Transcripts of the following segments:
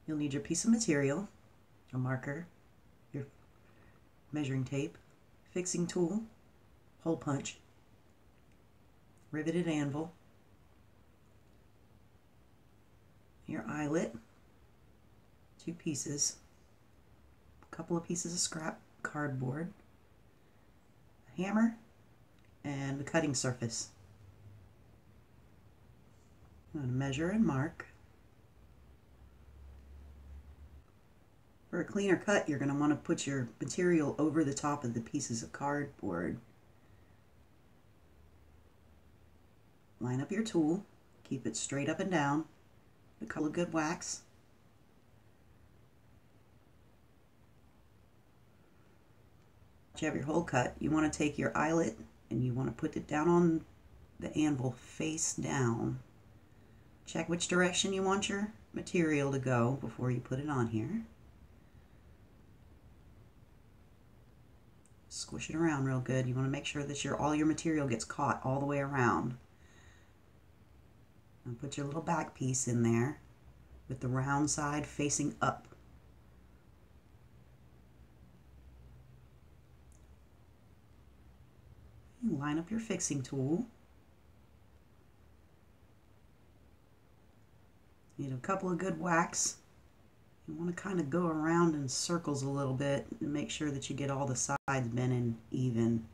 You'll need your piece of material, a marker, your measuring tape, fixing tool, hole punch, riveted anvil, your eyelet, 2 pieces, a couple of pieces of scrap cardboard, a hammer, and the cutting surface. I'm going to measure and mark. For a cleaner cut, you're going to want to put your material over the top of the pieces of cardboard. Line up your tool, keep it straight up and down, a couple of good whacks. Once you have your hole cut, you want to take your eyelet and you want to put it down on the anvil face down. Check which direction you want your material to go before you put it on here. Squish it around real good. You want to make sure that all your material gets caught all the way around. And put your little back piece in there with the round side facing up. You line up your fixing tool. Need a couple of good whacks. You want to kind of go around in circles a little bit and make sure that you get all the sides bent in even.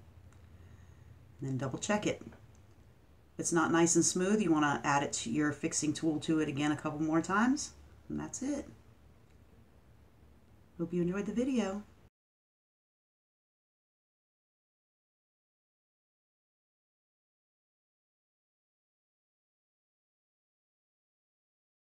And then double check it. If it's not nice and smooth, you want to add it to your fixing tool to it again a couple more times. And that's it. Hope you enjoyed the video.